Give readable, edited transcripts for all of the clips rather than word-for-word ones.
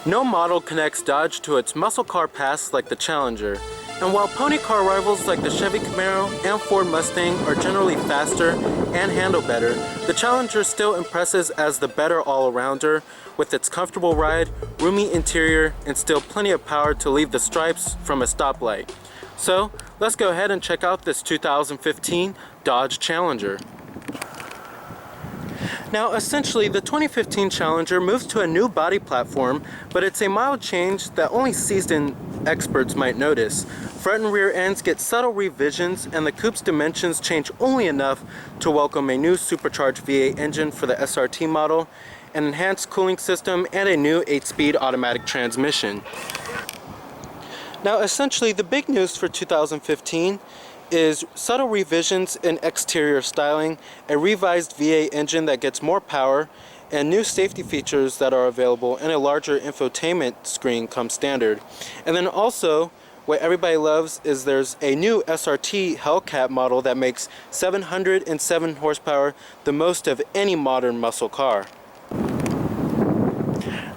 No model connects Dodge to its muscle car past like the Challenger. And while pony car rivals like the Chevy Camaro and Ford Mustang are generally faster and handle better, the Challenger still impresses as the better all-arounder with its comfortable ride, roomy interior, and still plenty of power to leave the stripes from a stoplight. So let's go ahead and check out this 2015 Dodge Challenger. Now essentially the 2015 Challenger moves to a new body platform, but it's a mild change that only seasoned experts might notice. Front and rear ends get subtle revisions, and the coupe's dimensions change only enough to welcome a new supercharged V8 engine for the SRT model, an enhanced cooling system, and a new 8-speed automatic transmission. Now essentially the big news for 2015 is subtle revisions in exterior styling, a revised V8 engine that gets more power, and new safety features that are available, and a larger infotainment screen come standard. And then also, what everybody loves is there's a new SRT Hellcat model that makes 707 horsepower, the most of any modern muscle car.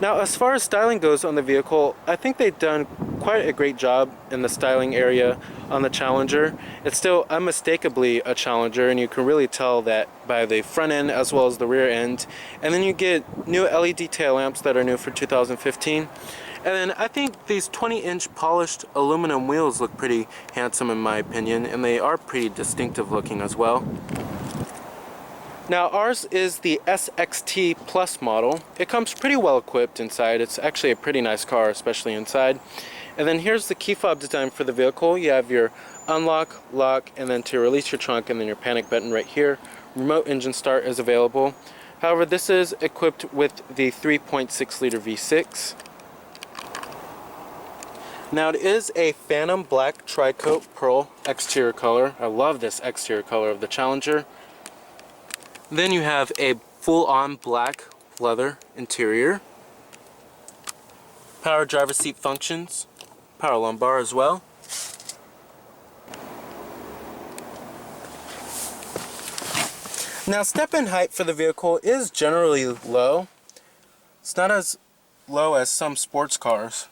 Now as far as styling goes on the vehicle, I think they've done quite a great job in the styling area on the Challenger. It's still unmistakably a Challenger, and you can really tell that by the front end as well as the rear end. And then you get new LED tail lamps that are new for 2015. And then I think these 20-inch polished aluminum wheels look pretty handsome in my opinion, and they are pretty distinctive looking as well. Now ours is the SXT Plus model. It comes pretty well equipped inside. It's actually a pretty nice car, especially inside. And then here's the key fob design for the vehicle. You have your unlock, lock, and then to release your trunk, and then your panic button right here. Remote engine start is available. However, this is equipped with the 3.6 liter V6. Now it is a Phantom Black Tri-Coat Pearl exterior color. I love this exterior color of the Challenger. Then you have a full-on black leather interior. Power driver seat functions. Power lumbar as well. Now step-in height for the vehicle is generally low. It's not as low as some sports cars.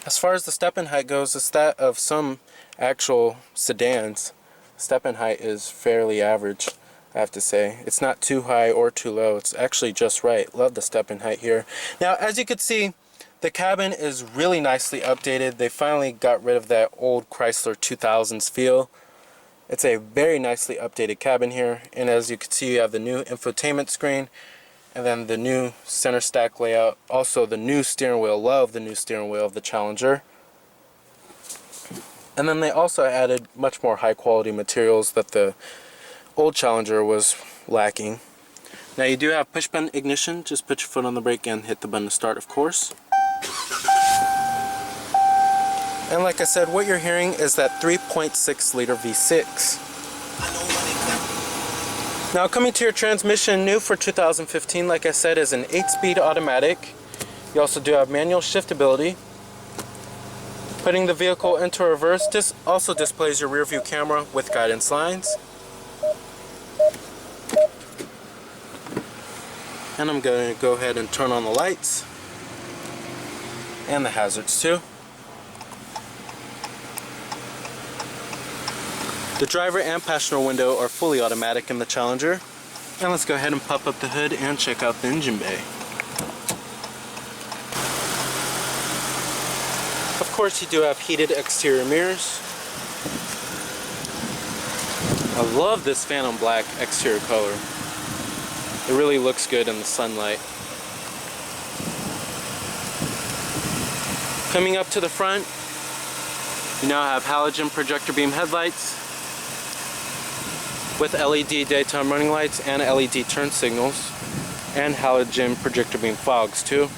As far as the step-in height goes, it's that of some actual sedans. Step-in height is fairly average, I have to say. It's not too high or too low. It's actually just right. Love the step-in height here. Now, as you can see, the cabin is really nicely updated. They finally got rid of that old Chrysler 2000s feel. It's a very nicely updated cabin here. And as you can see, you have the new infotainment screen, and then the new center stack layout. Also the new steering wheel. Love the new steering wheel of the Challenger. And then they also added much more high quality materials that the old Challenger was lacking. Now you do have push button ignition. Just put your foot on the brake and hit the button to start, of course. And like I said, what you're hearing is that 3.6 liter V6. Now coming to your transmission, new for 2015, like I said, is an 8-speed automatic. You also do have manual shiftability. Putting the vehicle into reverse, this also displays your rear view camera with guidance lines. And I'm going to go ahead and turn on the lights and the hazards too. The driver and passenger window are fully automatic in the Challenger. And let's go ahead and pop up the hood and check out the engine bay. Of course, you do have heated exterior mirrors. I love this Phantom Black exterior color. It really looks good in the sunlight. Coming up to the front, you now have halogen projector beam headlights with LED daytime running lights and LED turn signals, and halogen projector beam fogs too.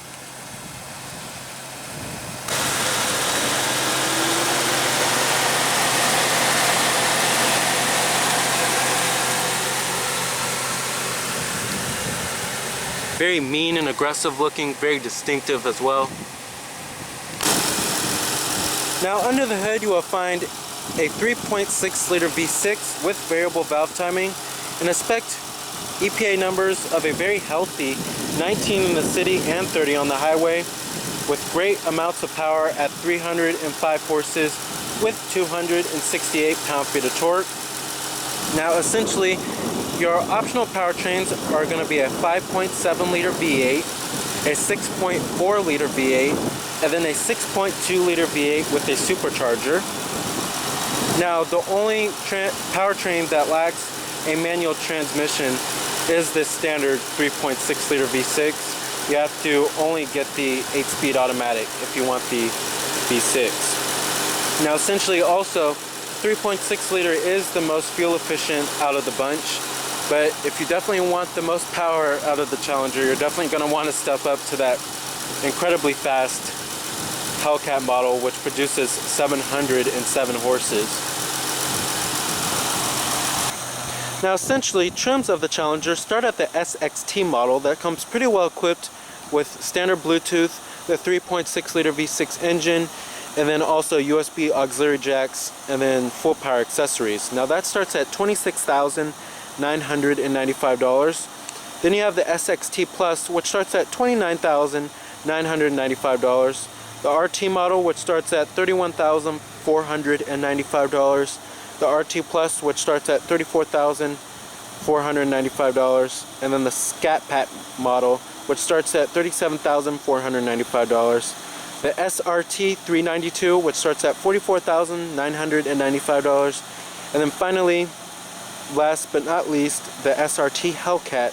Very mean and aggressive looking, very distinctive as well. Now under the hood you will find a 3.6 liter V6 with variable valve timing, and expect EPA numbers of a very healthy 19 in the city and 30 on the highway, with great amounts of power at 305 horses with 268 pound-feet of torque. Now essentially, your optional powertrains are going to be a 5.7 liter V8, a 6.4 liter V8, and then a 6.2 liter V8 with a supercharger. Now the only powertrain that lacks a manual transmission is this standard 3.6 liter V6. You have to only get the 8-speed automatic if you want the V6. Now essentially also 3.6 liter is the most fuel efficient out of the bunch, but if you definitely want the most power out of the Challenger, you're definitely going to want to step up to that incredibly fast Hellcat model, which produces 707 horses. Now essentially, trims of the Challenger start at the SXT model that comes pretty well equipped with standard Bluetooth, the 3.6 liter V6 engine, and then also USB auxiliary jacks, and then full power accessories. Now that starts at $26,995. Then you have the SXT Plus, which starts at $29,995. The RT model, which starts at $31,495. The RT Plus, which starts at $34,495, and then the Scat Pack model, which starts at $37,495. The SRT 392, which starts at $44,995, and then finally, last but not least, the SRT Hellcat,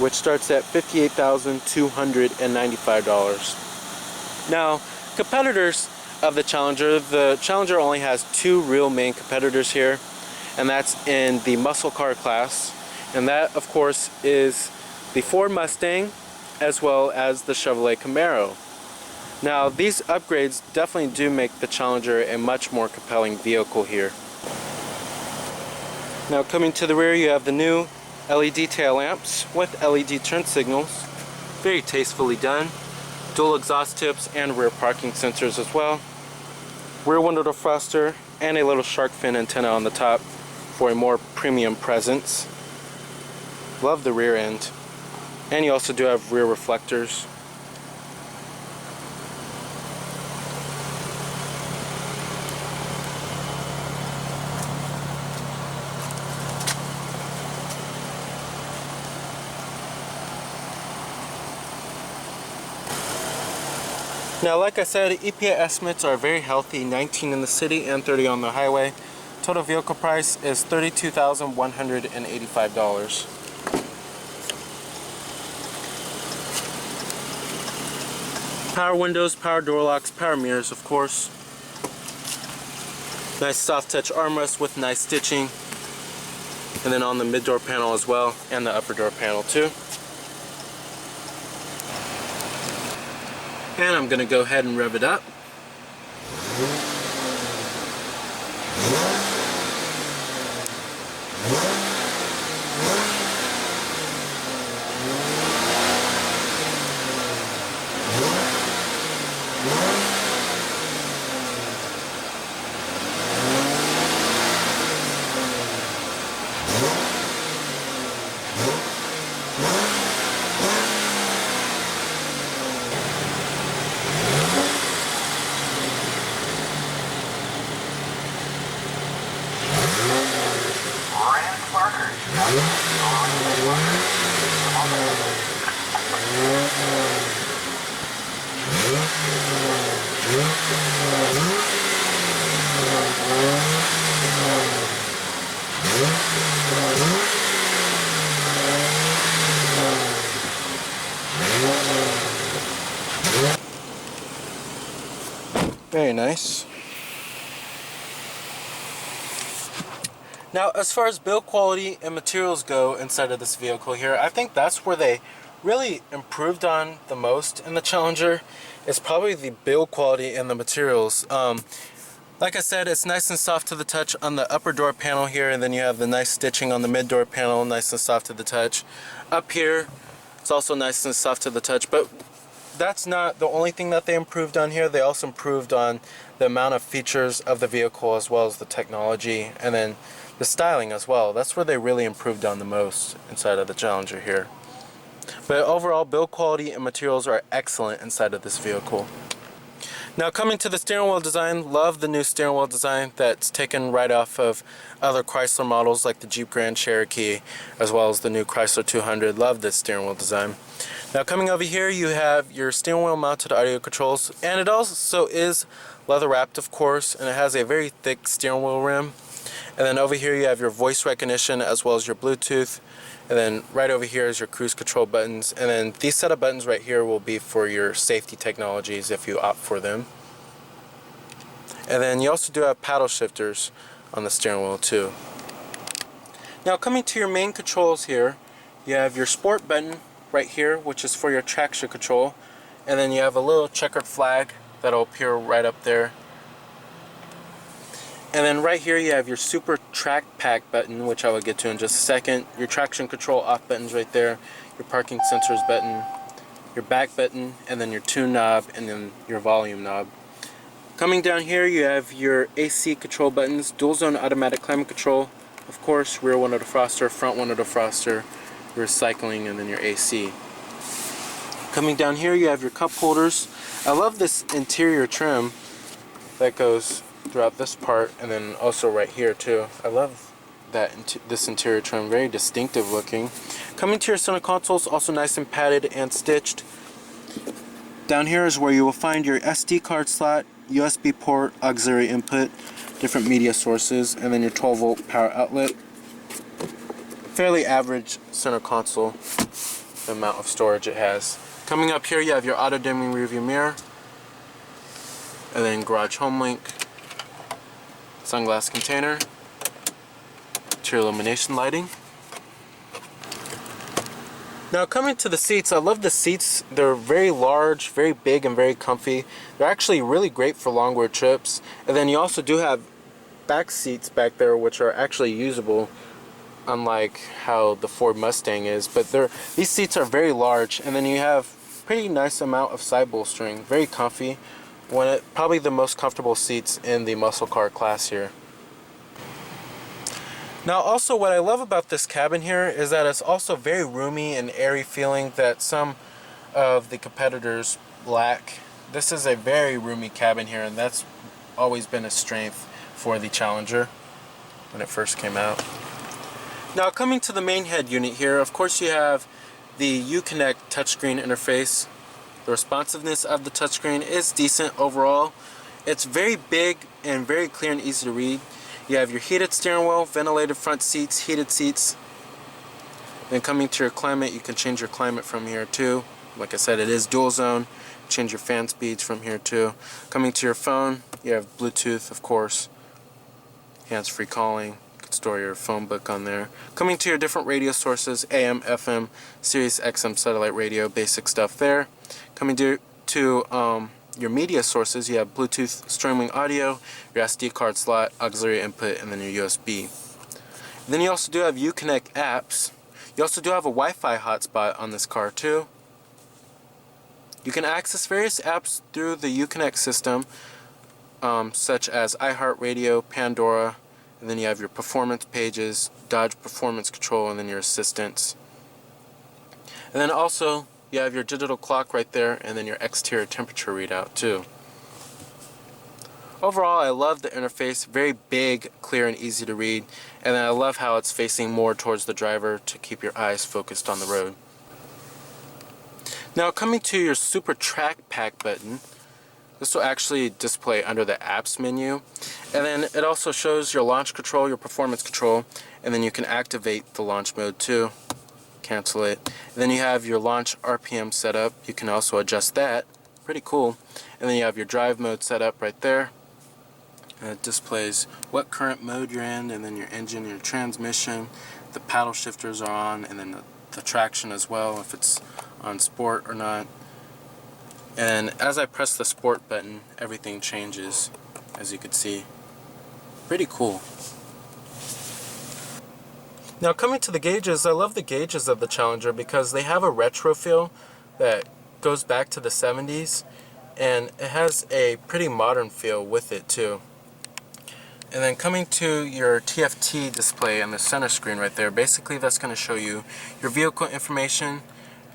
which starts at $58,295. Now, competitors of the Challenger only has two real main competitors here, and that's in the muscle car class, and that of course is the Ford Mustang as well as the Chevrolet Camaro. Now these upgrades definitely do make the Challenger a much more compelling vehicle here. Now coming to the rear, you have the new LED tail lamps with LED turn signals, very tastefully done. Dual exhaust tips and rear parking sensors as well. Rear window defroster and a little shark fin antenna on the top for a more premium presence. Love the rear end. And you also do have rear reflectors. Now, like I said, EPA estimates are very healthy, 19 in the city and 30 on the highway. Total vehicle price is $32,185. Power windows, power door locks, power mirrors, of course. Nice soft touch armrest with nice stitching. And then on the mid door panel as well, and the upper door panel too. And I'm going to go ahead and rev it up. Very nice. Now, as far as build quality and materials go inside of this vehicle here, I think that's where they really improved on the most in the Challenger. It's probably the build quality and the materials. Like I said, it's nice and soft to the touch on the upper door panel here, and then you have the nice stitching on the mid door panel, nice and soft to the touch. Up here, it's also nice and soft to the touch, but that's not the only thing that they improved on here. They also improved on the amount of features of the vehicle as well as the technology, and then the styling as well. That's where they really improved on the most inside of the Challenger here. But overall, build quality and materials are excellent inside of this vehicle. Now coming to the steering wheel design, love the new steering wheel design that's taken right off of other Chrysler models like the Jeep Grand Cherokee as well as the new Chrysler 200. Love this steering wheel design. Now coming over here, you have your steering wheel mounted audio controls, and it also is leather wrapped, of course, and it has a very thick steering wheel rim. And then over here you have your voice recognition as well as your Bluetooth. And then right over here is your cruise control buttons. And then these set of buttons right here will be for your safety technologies if you opt for them. And then you also do have paddle shifters on the steering wheel too. Now coming to your main controls here, you have your sport button right here, which is for your traction control. And then you have a little checkered flag that'll appear right up there. And then right here you have your Super Track Pack button, which I will get to in just a second. Your traction control off buttons right there. Your parking sensors button. Your back button. And then your tune knob. And then your volume knob. Coming down here you have your AC control buttons. Dual zone automatic climate control. Of course, rear window defroster, front window defroster. Your recycling, and then your AC. Coming down here you have your cup holders. I love this interior trim that goes throughout this part, and then also right here too. I love that this interior trim, very distinctive looking. Coming to your center consoles, also nice and padded and stitched. Down here is where you will find your SD card slot, USB port, auxiliary input, different media sources, and then your 12-volt power outlet. Fairly average center console, the amount of storage it has. Coming up here you have your auto dimming rearview mirror, and then garage home link, sunglass container, interior illumination lighting. Now coming to the seats, I love the seats. They're very large, very big, and very comfy. They're actually really great for long road trips. And then you also do have back seats back there which are actually usable, unlike how the Ford Mustang is. But these seats are very large, and then you have pretty nice amount of side bolstering, very comfy. Probably the most comfortable seats in the muscle car class here. Now also what I love about this cabin here is that it's also very roomy and airy feeling that some of the competitors lack. This is a very roomy cabin here, and that's always been a strength for the Challenger when it first came out. Now coming to the main head unit here, of course you have the Uconnect touchscreen interface. The responsiveness of the touchscreen is decent overall. It's very big and very clear and easy to read. You have your heated steering wheel, ventilated front seats, heated seats. Then coming to your climate, you can change your climate from here too. Like I said, it is dual zone. Change your fan speeds from here too. Coming to your phone, you have Bluetooth, of course. Hands-free calling. You can store your phone book on there. Coming to your different radio sources, AM, FM, Sirius XM satellite radio, basic stuff there. Coming to your media sources, you have Bluetooth streaming audio, your SD card slot, auxiliary input, and then your USB. And then you also do have Uconnect apps. You also do have a Wi-Fi hotspot on this car too. You can access various apps through the Uconnect system, such as iHeartRadio, Pandora, and then you have your performance pages, Dodge Performance Control, and then your assistants. And then also you have your digital clock right there, and then your exterior temperature readout too. Overall, I love the interface, very big, clear, and easy to read, and then I love how it's facing more towards the driver to keep your eyes focused on the road. Now coming to your Super Track Pack button, this will actually display under the apps menu, and then it also shows your launch control, your performance control, and then you can activate the launch mode too. Cancel it. And then you have your launch RPM set up. You can also adjust that. Pretty cool. And then you have your drive mode set up right there. And it displays what current mode you're in, and then your engine, your transmission, the paddle shifters are on, and then the traction as well, if it's on sport or not. And as I press the sport button, everything changes, as you can see. Pretty cool. Now coming to the gauges, I love the gauges of the Challenger because they have a retro feel that goes back to the 70s, and it has a pretty modern feel with it too. And then coming to your TFT display on the center screen right there, basically that's going to show you your vehicle information,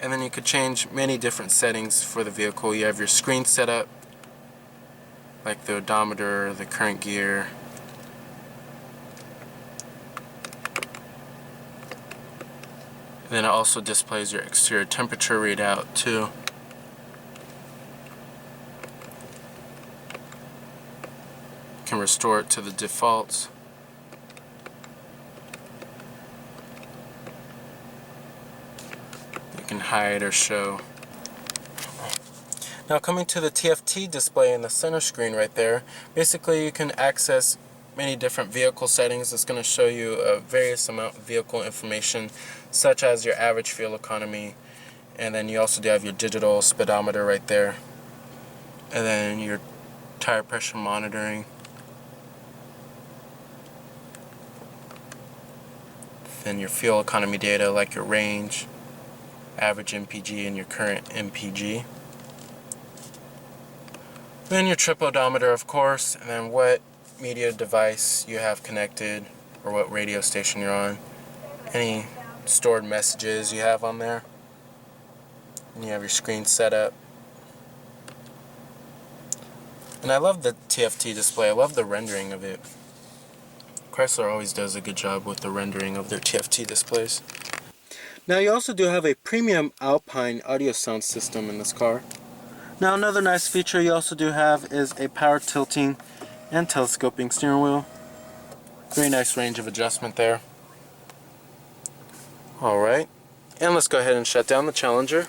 and then you could change many different settings for the vehicle. You have your screen set up, like the odometer, the current gear. And then it also displays your exterior temperature readout too. You can restore it to the defaults. You can hide or show. Now coming to the TFT display in the center screen right there, basically you can access many different vehicle settings. It's going to show you a various amount of vehicle information, such as your average fuel economy, and then you also do have your digital speedometer right there, and then your tire pressure monitoring, then your fuel economy data like your range, average MPG, and your current MPG. Then your trip odometer, of course, and then what media device you have connected or what radio station you're on, any stored messages you have on there, and you have your screen set up. And I love the TFT display. I love the rendering of it. Chrysler always does a good job with the rendering of their TFT displays. Now you also do have a premium Alpine audio sound system in this car. Now another nice feature you also do have is a power tilting and telescoping steering wheel. Very nice range of adjustment there. Alright, and let's go ahead and shut down the Challenger.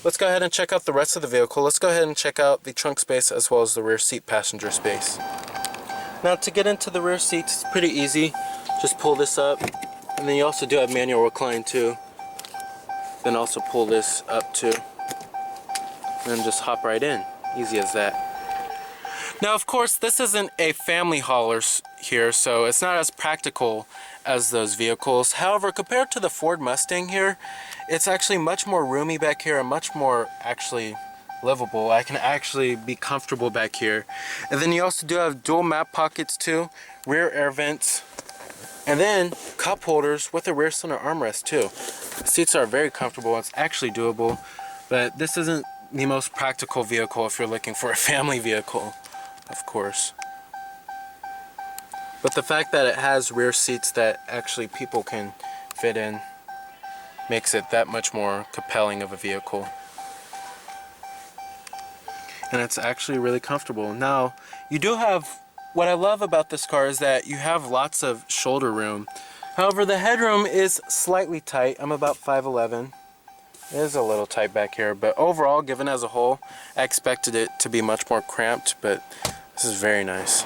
Let's go ahead and check out the rest of the vehicle. Let's go ahead and check out the trunk space as well as the rear seat passenger space. Now to get into the rear seats, it's pretty easy. Just pull this up, and then you also do have manual recline too. Then also pull this up too. And then just hop right in. Easy as that. Now of course this isn't a family hauler here, so it's not as practical as those vehicles. However, compared to the Ford Mustang here, it's actually much more roomy back here and much more actually livable. I can actually be comfortable back here. And then you also do have dual map pockets too, rear air vents, and then cup holders with a rear center armrest too. The seats are very comfortable. It's actually doable, but this isn't the most practical vehicle if you're looking for a family vehicle, of course. But the fact that it has rear seats that actually people can fit in makes it that much more compelling of a vehicle. And it's actually really comfortable. Now, you do have, what I love about this car is that you have lots of shoulder room. However, the headroom is slightly tight. I'm about 5'11". It is a little tight back here, but overall, given as a whole, I expected it to be much more cramped, but this is very nice.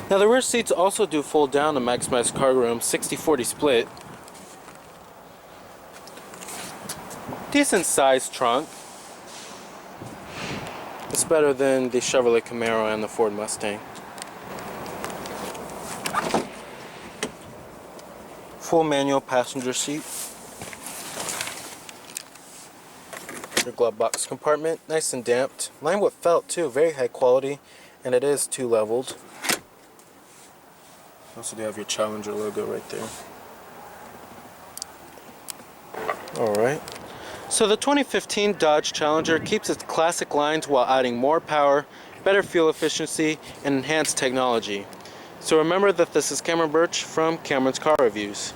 Now the rear seats also do fold down to maximize cargo room, 60-40 split. Decent sized trunk. It's better than the Chevrolet Camaro and the Ford Mustang. Full manual passenger seat. Your glove box compartment, nice and damped. Lined with felt too, very high quality, and it is 2-leveled. Also do have your Challenger logo right there. Alright. So the 2015 Dodge Challenger keeps its classic lines while adding more power, better fuel efficiency, and enhanced technology. So remember that this is Cameron Birch from Cameron's Car Reviews.